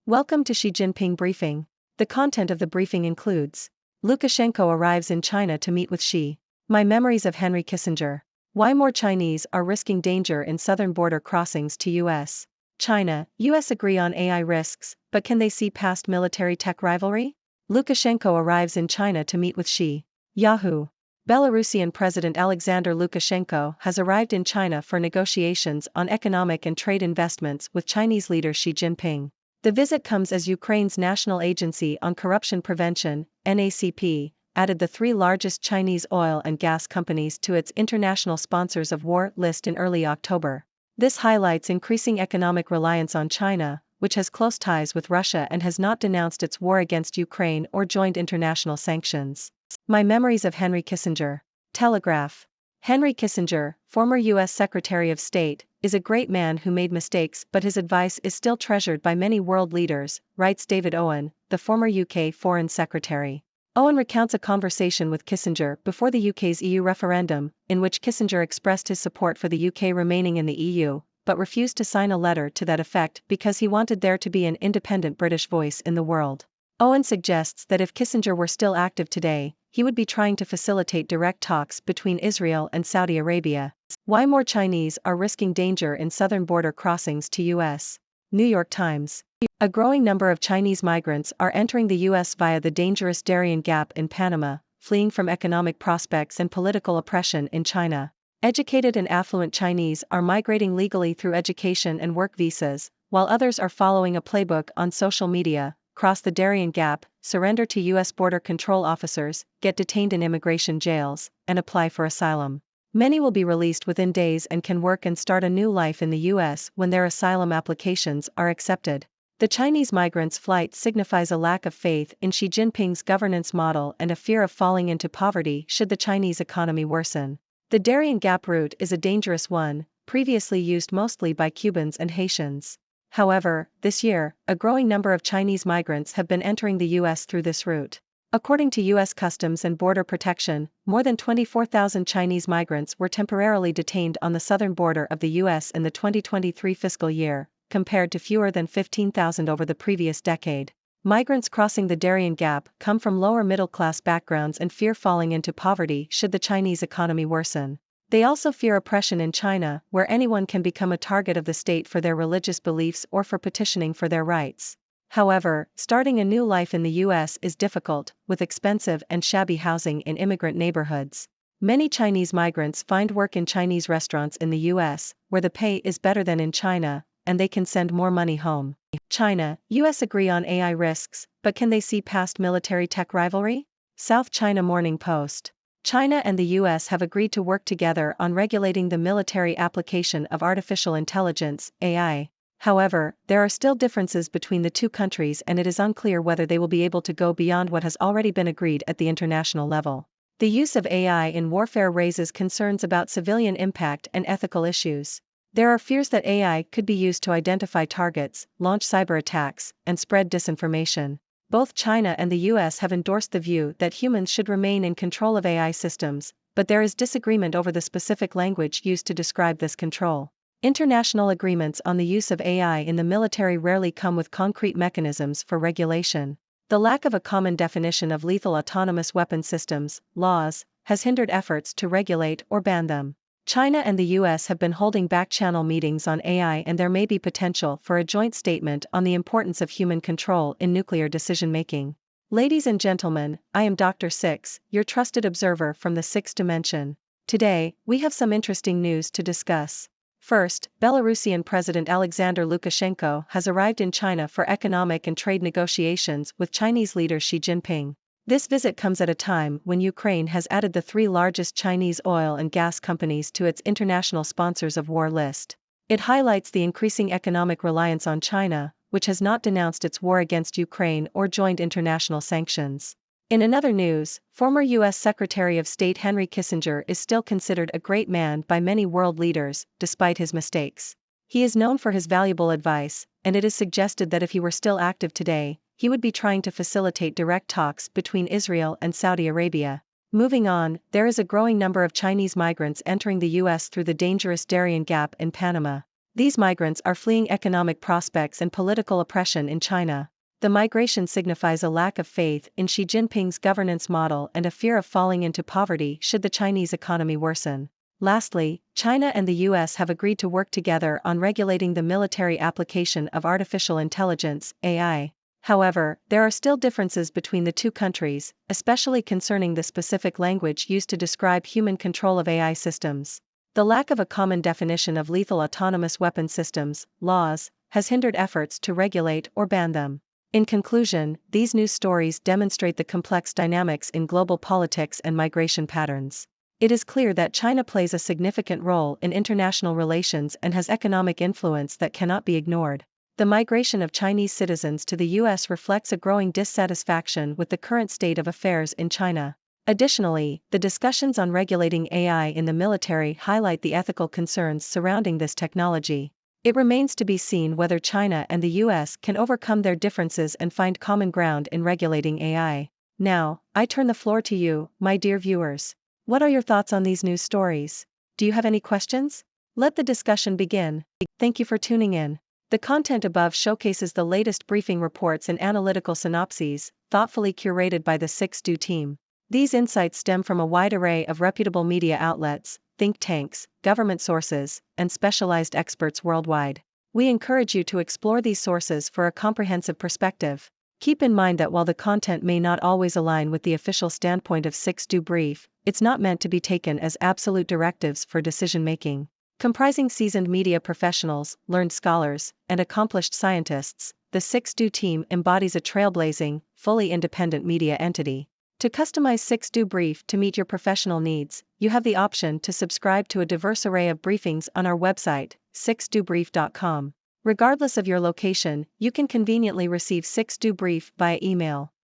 Welcome to Xi Jinping briefing. The content of the briefing includes: Lukashenko arrives in China to meet with Xi. My memories of Henry Kissinger. Why more Chinese are risking danger in southern border crossings to US. China, US agree on AI risks, but can they see past military tech rivalry? Lukashenko arrives in China to meet with Xi. Yahoo! Belarusian President Alexander Lukashenko has arrived in China for negotiations on economic and trade investments with Chinese leader Xi Jinping. The visit comes as Ukraine's National Agency on Corruption Prevention, NACP, added the three largest Chinese oil and gas companies to its International Sponsors of War list in early October. This highlights increasing economic reliance on China, which has close ties with Russia and has not denounced its war against Ukraine or joined international sanctions. My memories of Henry Kissinger. Telegraph. Henry Kissinger, former U.S. Secretary of State, is a great man who made mistakes, but his advice is still treasured by many world leaders, writes David Owen, the former UK Foreign Secretary. Owen recounts a conversation with Kissinger before the UK's EU referendum, in which Kissinger expressed his support for the UK remaining in the EU, but refused to sign a letter to that effect because he wanted there to be an independent British voice in the world. Owen suggests that if Kissinger were still active today, he would be trying to facilitate direct talks between Israel and Saudi Arabia. Why more Chinese are risking danger in southern border crossings to US. New York Times. A growing number of Chinese migrants are entering the US via the dangerous Darien Gap in Panama, fleeing from economic prospects and political oppression in China. Educated and affluent Chinese are migrating legally through education and work visas, while others are following a playbook on social media: cross the Darien Gap, surrender to U.S. border control officers, get detained in immigration jails, and apply for asylum. Many will be released within days and can work and start a new life in the U.S. when their asylum applications are accepted. The Chinese migrants' flight signifies a lack of faith in Xi Jinping's governance model and a fear of falling into poverty should the Chinese economy worsen. The Darien Gap route is a dangerous one, previously used mostly by Cubans and Haitians. However, this year, a growing number of Chinese migrants have been entering the U.S. through this route. According to U.S. Customs and Border Protection, more than 24,000 Chinese migrants were temporarily detained on the southern border of the U.S. in the 2023 fiscal year, compared to fewer than 15,000 over the previous decade. Migrants crossing the Darien Gap come from lower middle-class backgrounds and fear falling into poverty should the Chinese economy worsen. They also fear oppression in China, where anyone can become a target of the state for their religious beliefs or for petitioning for their rights. However, starting a new life in the U.S. is difficult, with expensive and shabby housing in immigrant neighborhoods. Many Chinese migrants find work in Chinese restaurants in the U.S., where the pay is better than in China, and they can send more money home. China, U.S. agree on AI risks, but can they see past military tech rivalry? South China Morning Post. China and the U.S. have agreed to work together on regulating the military application of artificial intelligence, AI. However, there are still differences between the two countries and it is unclear whether they will be able to go beyond what has already been agreed at the international level. The use of AI in warfare raises concerns about civilian impact and ethical issues. There are fears that AI could be used to identify targets, launch cyber attacks, and spread disinformation. Both China and the US have endorsed the view that humans should remain in control of AI systems, but there is disagreement over the specific language used to describe this control. International agreements on the use of AI in the military rarely come with concrete mechanisms for regulation. The lack of a common definition of lethal autonomous weapon systems, laws, has hindered efforts to regulate or ban them. China and the US have been holding back-channel meetings on AI and there may be potential for a joint statement on the importance of human control in nuclear decision-making. Ladies and gentlemen, I am Dr. Six, your trusted observer from the sixth dimension. Today, we have some interesting news to discuss. First, Belarusian President Alexander Lukashenko has arrived in China for economic and trade negotiations with Chinese leader Xi Jinping. This visit comes at a time when Ukraine has added the three largest Chinese oil and gas companies to its International Sponsors of War list. It highlights the increasing economic reliance on China, which has not denounced its war against Ukraine or joined international sanctions. In another news, former U.S. Secretary of State Henry Kissinger is still considered a great man by many world leaders, despite his mistakes. He is known for his valuable advice, and it is suggested that if he were still active today, he would be trying to facilitate direct talks between Israel and Saudi Arabia. Moving on, there is a growing number of Chinese migrants entering the U.S. through the dangerous Darien Gap in Panama. These migrants are fleeing economic prospects and political oppression in China. The migration signifies a lack of faith in Xi Jinping's governance model and a fear of falling into poverty should the Chinese economy worsen. Lastly, China and the US have agreed to work together on regulating the military application of artificial intelligence, AI. However, there are still differences between the two countries, especially concerning the specific language used to describe human control of AI systems. The lack of a common definition of lethal autonomous weapon systems, laws, has hindered efforts to regulate or ban them. In conclusion, these news stories demonstrate the complex dynamics in global politics and migration patterns. It is clear that China plays a significant role in international relations and has economic influence that cannot be ignored. The migration of Chinese citizens to the US reflects a growing dissatisfaction with the current state of affairs in China. Additionally, the discussions on regulating AI in the military highlight the ethical concerns surrounding this technology. It remains to be seen whether China and the US can overcome their differences and find common ground in regulating AI. Now, I turn the floor to you, my dear viewers. What are your thoughts on these news stories? Do you have any questions? Let the discussion begin. Thank you for tuning in. The content above showcases the latest briefing reports and analytical synopses, thoughtfully curated by the 6Do team. These insights stem from a wide array of reputable media outlets, think tanks, government sources, and specialized experts worldwide. We encourage you to explore these sources for a comprehensive perspective. Keep in mind that while the content may not always align with the official standpoint of 6Do Brief, it's not meant to be taken as absolute directives for decision-making. Comprising seasoned media professionals, learned scholars, and accomplished scientists, the 6Do team embodies a trailblazing, fully independent media entity. To customize 6Do Brief to meet your professional needs, you have the option to subscribe to a diverse array of briefings on our website, 6dobrief.com. Regardless of your location, you can conveniently receive 6Do Brief via email.